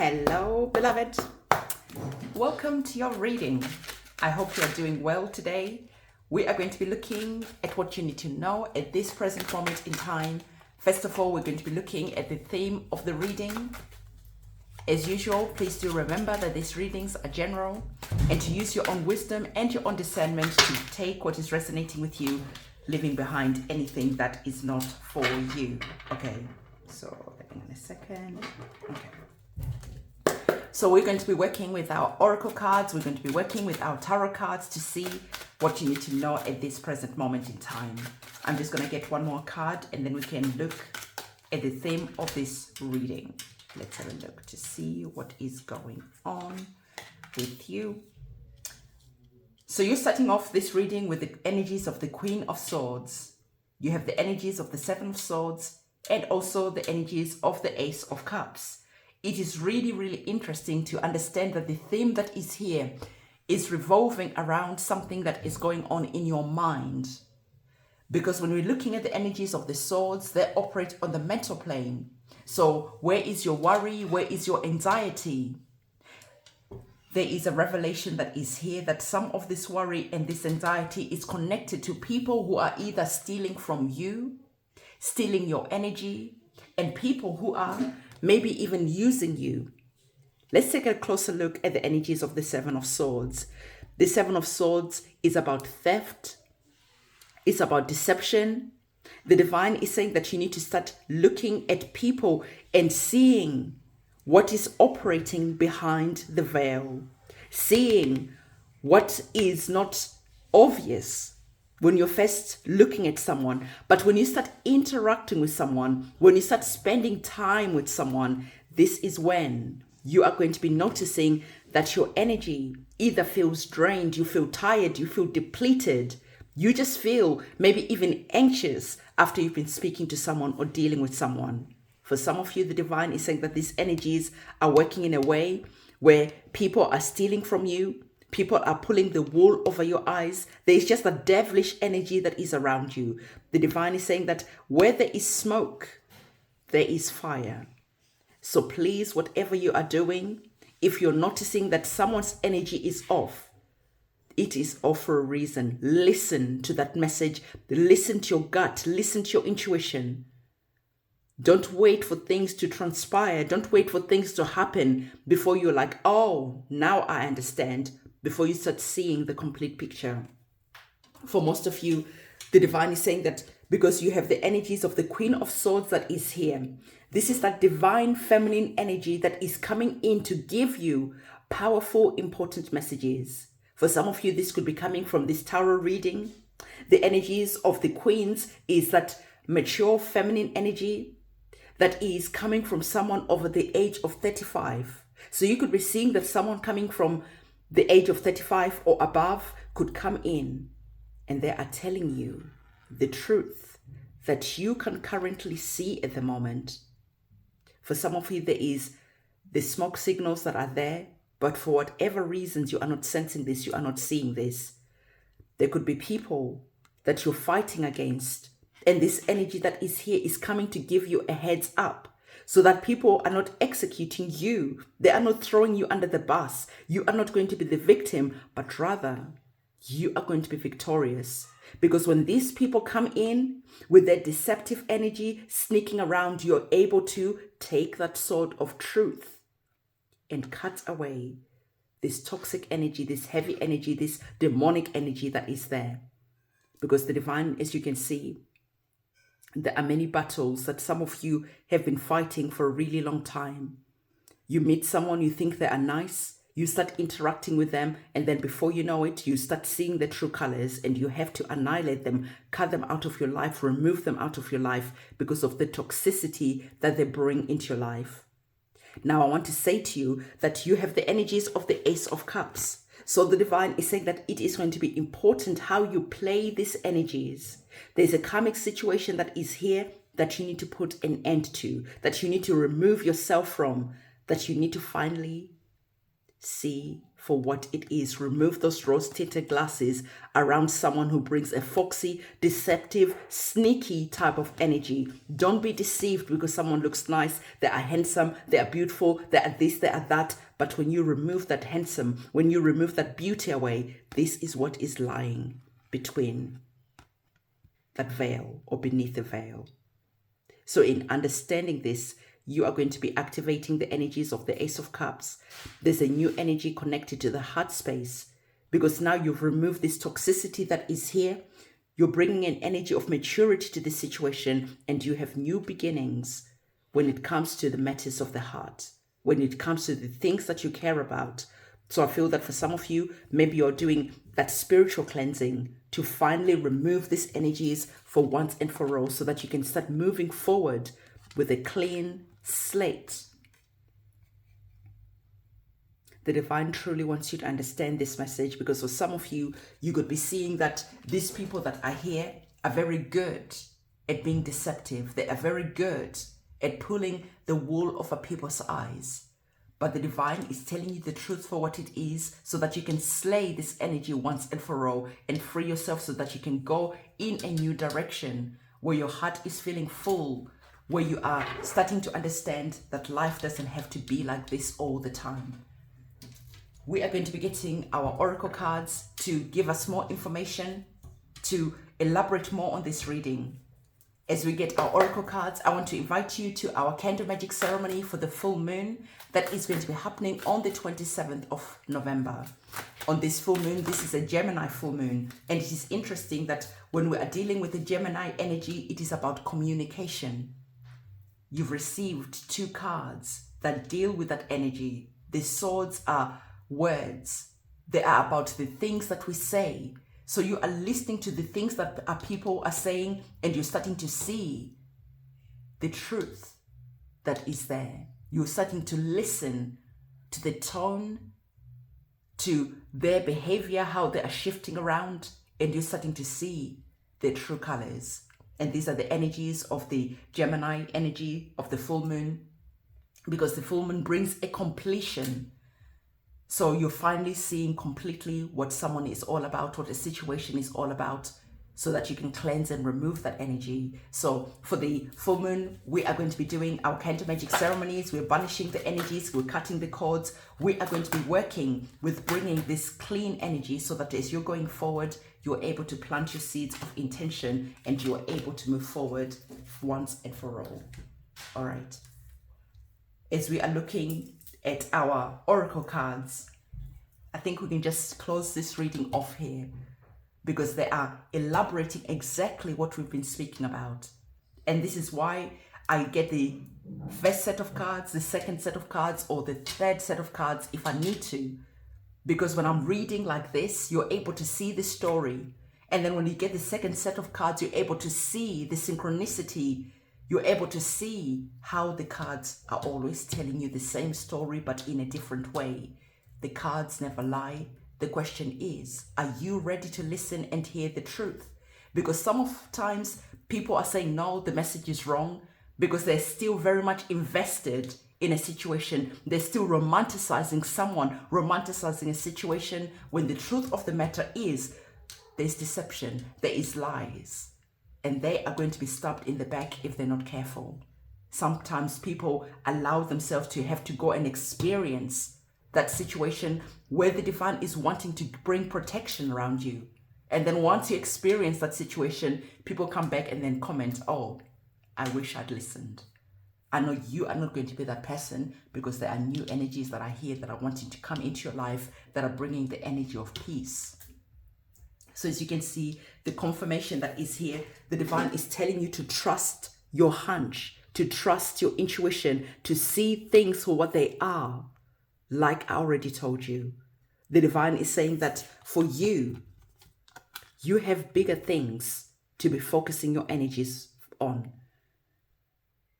Hello, beloved. Welcome to your reading. I hope you are doing well today. We are going to be looking at what you need to know at this present moment in time. First of all, we're going to be looking at the theme of the reading. As usual, please do remember that these readings are general and to use your own wisdom and your own discernment to take what is resonating with you, leaving behind anything that is not for you. Okay, so hang on a second. Okay. So we're going to be working with our oracle cards. We're going to be working with our tarot cards to see what you need to know at this present moment in time. I'm just going to get one more card and then we can look at the theme of this reading. Let's have a look to see what is going on with you. So you're starting off this reading with the energies of the Queen of Swords. You have the energies of the Seven of Swords and also the energies of the Ace of Cups. It is really, really interesting to understand that the theme that is here is revolving around something that is going on in your mind. Because when we're looking at the energies of the swords, they operate on the mental plane. So where is your worry? Where is your anxiety? There is a revelation that is here that some of this worry and this anxiety is connected to people who are either stealing from you, stealing your energy, and people who are maybe even using you. Let's take a closer look at the energies of the Seven of Swords. The Seven of Swords is about theft. It's about deception. The divine is saying that you need to start looking at people and seeing what is operating behind the veil, seeing what is not obvious when you're first looking at someone. But when you start interacting with someone, when you start spending time with someone, this is when you are going to be noticing that your energy either feels drained, you feel tired, you feel depleted. You just feel maybe even anxious after you've been speaking to someone or dealing with someone. For some of you, the divine is saying that these energies are working in a way where people are stealing from you. People are pulling the wool over your eyes. There is just a devilish energy that is around you. The divine is saying that where there is smoke, there is fire. So please, whatever you are doing, if you're noticing that someone's energy is off, it is off for a reason. Listen to that message. Listen to your gut. Listen to your intuition. Don't wait for things to transpire. Don't wait for things to happen before you're like, oh, now I understand, before you start seeing the complete picture. For most of you, the divine is saying that because you have the energies of the Queen of Swords that is here. This is that divine feminine energy that is coming in to give you powerful, important messages. For some of you, this could be coming from this tarot reading. The energies of the queens is that mature feminine energy that is coming from someone over the age of 35. So you could be seeing that someone coming from the age of 35 or above could come in and they are telling you the truth that you can currently see at the moment. For some of you, there is the smoke signals that are there. But for whatever reasons, you are not sensing this, you are not seeing this. There could be people that you're fighting against. And this energy that is here is coming to give you a heads up so that people are not executing you. They are not throwing you under the bus. You are not going to be the victim, but rather you are going to be victorious. Because when these people come in with their deceptive energy sneaking around, you're able to take that sword of truth and cut away this toxic energy, this heavy energy, this demonic energy that is there. Because the divine, as you can see, there are many battles that some of you have been fighting for a really long time. You meet someone, you think they are nice, you start interacting with them, and then before you know it, you start seeing their true colors and you have to annihilate them, cut them out of your life, remove them out of your life because of the toxicity that they bring into your life. Now, I want to say to you that you have the energies of the Ace of Cups. So the divine is saying that it is going to be important how you play these energies. There's a karmic situation that is here that you need to put an end to, that you need to remove yourself from, that you need to finally See for what it is. Remove those rose-tinted glasses around someone who brings a foxy, deceptive, sneaky type of energy. Don't be deceived because someone looks nice, they are handsome, they are beautiful, they are this, they are that. But when you remove that handsome, when you remove that beauty away, this is what is lying between that veil or beneath the veil. So in understanding this, you are going to be activating the energies of the Ace of Cups. There's a new energy connected to the heart space because now you've removed this toxicity that is here. You're bringing an energy of maturity to the situation and you have new beginnings when it comes to the matters of the heart, when it comes to the things that you care about. So I feel that for some of you, maybe you're doing that spiritual cleansing to finally remove these energies for once and for all so that you can start moving forward with a clean slate. The divine truly wants you to understand this message because for some of you, you could be seeing that these people that are here are very good at being deceptive. They are very good at pulling the wool over people's eyes. But the divine is telling you the truth for what it is so that you can slay this energy once and for all and free yourself so that you can go in a new direction where your heart is feeling full, where you are starting to understand that life doesn't have to be like this all the time. We are going to be getting our oracle cards to give us more information, to elaborate more on this reading. As we get our oracle cards, I want to invite you to our candle magic ceremony for the full moon that is going to be happening on the 27th of November. On this full moon, this is a Gemini full moon. And it is interesting that when we are dealing with the Gemini energy, it is about communication. You've received 2 cards that deal with that energy. The swords are words. They are about the things that we say. So you are listening to the things that people are saying and you're starting to see the truth that is there. You're starting to listen to the tone, to their behavior, how they are shifting around, and you're starting to see their true colors. And these are the energies of the Gemini energy of the full moon, because the full moon brings a completion. So you're finally seeing completely what someone is all about, what a situation is all about, so that you can cleanse and remove that energy. So for the full moon, we are going to be doing our candle magic ceremonies. We're banishing the energies, we're cutting the cords. We are going to be working with bringing this clean energy so that as you're going forward, you're able to plant your seeds of intention and you're able to move forward once and for all. All right. As we are looking at our oracle cards, I think we can just close this reading off here because they are elaborating exactly what we've been speaking about. And this is why I get the first set of cards, the second set of cards, or the third set of cards if I need to. Because when I'm reading like this, you're able to see the story. And then when you get the second set of cards, you're able to see the synchronicity. You're able to see how the cards are always telling you the same story, but in a different way. The cards never lie. The question is, are you ready to listen and hear the truth? Because sometimes people are saying, no, the message is wrong, because they're still very much invested in a situation. They're still romanticizing someone, romanticizing a situation, when the truth of the matter is there's deception, there is lies. And they are going to be stabbed in the back if they're not careful. Sometimes people allow themselves to have to go and experience that situation where the divine is wanting to bring protection around you. And then once you experience that situation, people come back and then comment, oh, I wish I'd listened. I know you are not going to be that person, because there are new energies that are here that are wanting to come into your life that are bringing the energy of peace. So as you can see, the confirmation that is here, the divine is telling you to trust your hunch, to trust your intuition, to see things for what they are, like I already told you. The divine is saying that for you, you have bigger things to be focusing your energies on.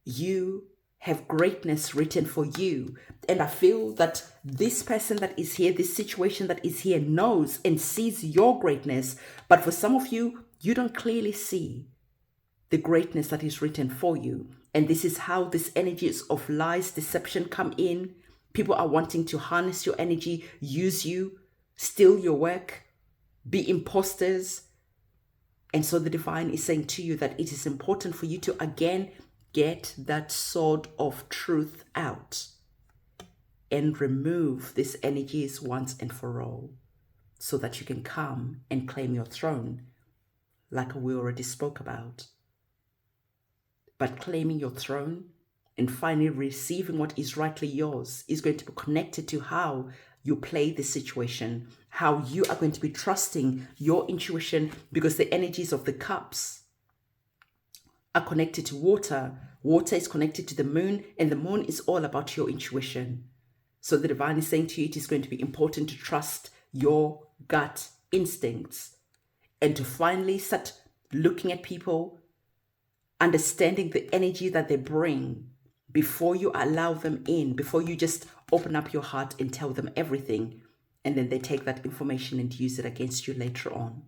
You have greatness written for you. And I feel that this person that is here, this situation that is here, knows and sees your greatness. But for some of you, you don't clearly see the greatness that is written for you. And this is how these energies of lies, deception come in. People are wanting to harness your energy, use you, steal your work, be imposters. And so the divine is saying to you that it is important for you to again get that sword of truth out and remove these energies once and for all, so that you can come and claim your throne, like we already spoke about. But claiming your throne and finally receiving what is rightly yours is going to be connected to how you play the situation, how you are going to be trusting your intuition, because the energies of the cups are connected to water. Water is connected to the moon, and the moon is all about your intuition. So the divine is saying to you, it is going to be important to trust your gut instincts and to finally start looking at people, understanding the energy that they bring before you allow them in, before you just open up your heart and tell them everything, and then they take that information and use it against you later on.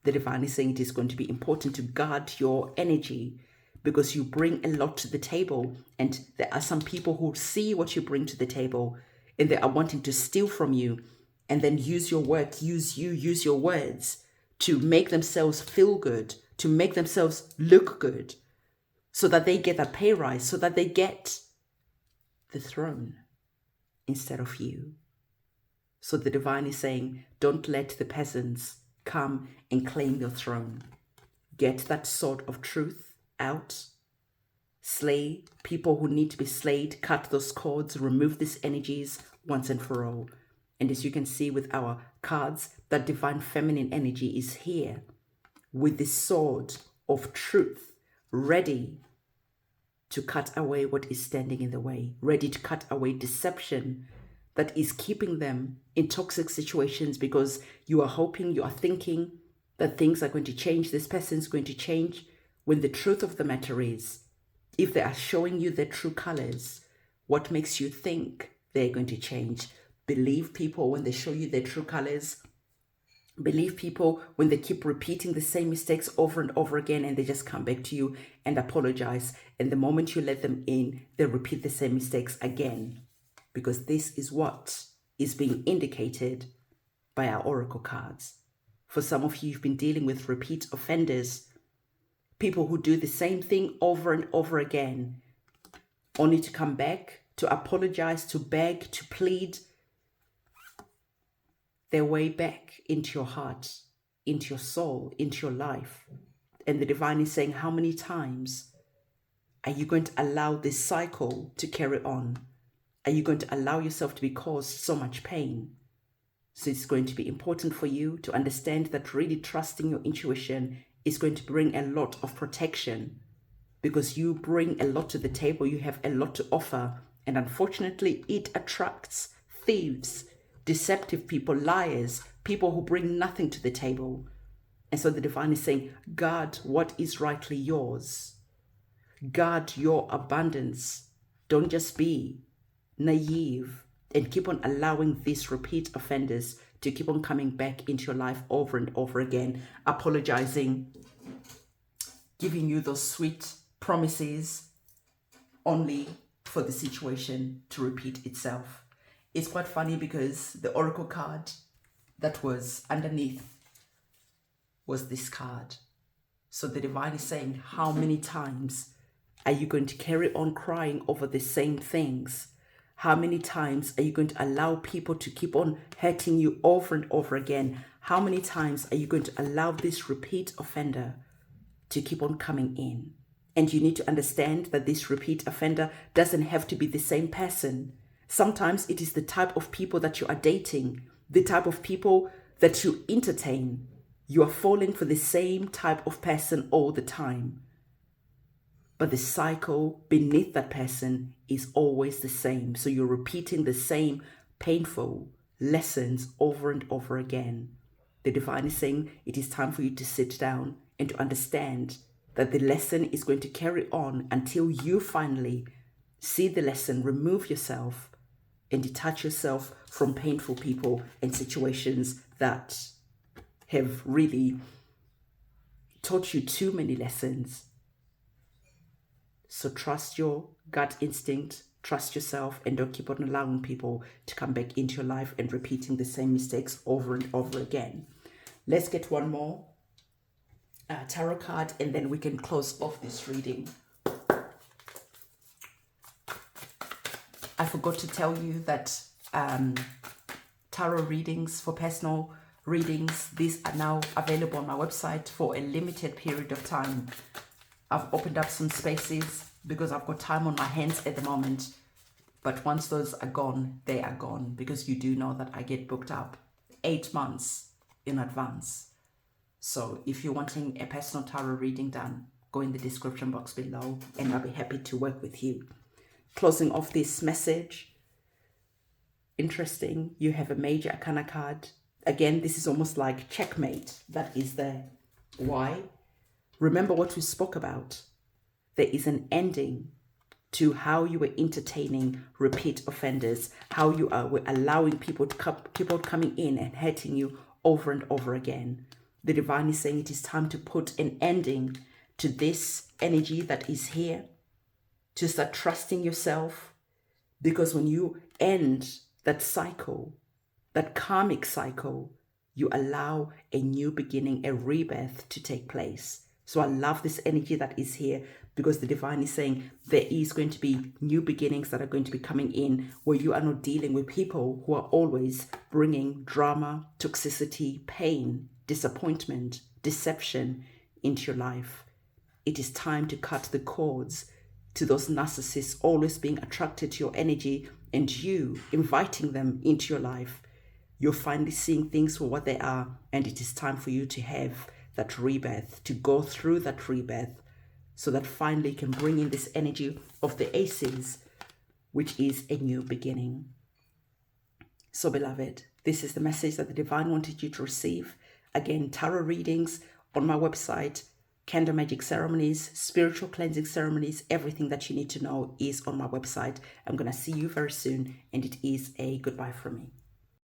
The divine is saying it is going to be important to guard your energy, because you bring a lot to the table, and there are some people who see what you bring to the table and they are wanting to steal from you and then use your work, use your words to make themselves feel good, to make themselves look good, so that they get that pay rise, so that they get the throne instead of you. So the divine is saying, don't let the peasants come and claim your throne. Get that sword of truth out. Slay people who need to be slayed. Cut those cords. Remove these energies once and for all. And as you can see with our cards, that divine feminine energy is here with the sword of truth, ready to cut away what is standing in the way, ready to cut away deception that is keeping them in toxic situations, because you are hoping, you are thinking that things are going to change, this person's going to change, when the truth of the matter is, if they are showing you their true colors, what makes you think they're going to change? Believe people when they show you their true colors. Believe people when they keep repeating the same mistakes over and over again, and they just come back to you and apologize. And the moment you let them in, they repeat the same mistakes again, because this is what is being indicated by our oracle cards. For some of you, you've been dealing with repeat offenders, people who do the same thing over and over again, only to come back, to apologize, to beg, to plead their way back into your heart, into your soul, into your life. And the divine is saying, how many times are you going to allow this cycle to carry on? Are you going to allow yourself to be caused so much pain? So it's going to be important for you to understand that really trusting your intuition is going to bring a lot of protection, because you bring a lot to the table. You have a lot to offer. And unfortunately, it attracts thieves, deceptive people, liars, people who bring nothing to the table. And so the divine is saying, guard what is rightly yours. Guard your abundance. Don't just be naive and keep on allowing these repeat offenders to keep on coming back into your life over and over again, apologizing, giving you those sweet promises, only for the situation to repeat itself. It's quite funny because the oracle card that was underneath was this card. So the divine is saying, how many times are you going to carry on crying over the same things? How many times are you going to allow people to keep on hurting you over and over again? How many times are you going to allow this repeat offender to keep on coming in? And you need to understand that this repeat offender doesn't have to be the same person. Sometimes it is the type of people that you are dating, the type of people that you entertain. You are falling for the same type of person all the time. But the cycle beneath that person is always the same. So you're repeating the same painful lessons over and over again. The divine is saying it is time for you to sit down and to understand that the lesson is going to carry on until you finally see the lesson, remove yourself, and detach yourself from painful people and situations that have really taught you too many lessons. So trust your gut instinct, trust yourself, and don't keep on allowing people to come back into your life and repeating the same mistakes over and over again. Let's get one more tarot card, and then we can close off this reading. I forgot to tell you that tarot readings, for personal readings, these are now available on my website for a limited period of time. I've opened up some spaces because I've got time on my hands at the moment, but once those are gone, they are gone, because you do know that I get booked up 8 months in advance. So if you're wanting a personal tarot reading done, go in the description box below and I'll be happy to work with you. Closing off this message, interesting, you have a major arcana card. Again, this is almost like checkmate that is there. Why? Remember what we spoke about. There is an ending to how you were entertaining repeat offenders, how you were allowing people to keep on coming in and hurting you over and over again. The divine is saying it is time to put an ending to this energy that is here, to start trusting yourself, because when you end that cycle, that karmic cycle, you allow a new beginning, a rebirth to take place. So I love this energy that is here, because the divine is saying there is going to be new beginnings that are going to be coming in, where you are not dealing with people who are always bringing drama, toxicity, pain, disappointment, deception into your life. It is time to cut the cords to those narcissists always being attracted to your energy and you inviting them into your life. You're finally seeing things for what they are, and it is time for you to have that rebirth, to go through that rebirth, so that finally you can bring in this energy of the aces, which is a new beginning. So beloved, this is the message that the divine wanted you to receive. Again, tarot readings on my website, candle magic ceremonies, spiritual cleansing ceremonies, everything that you need to know is on my website. I'm going to see you very soon, and it is a goodbye from me.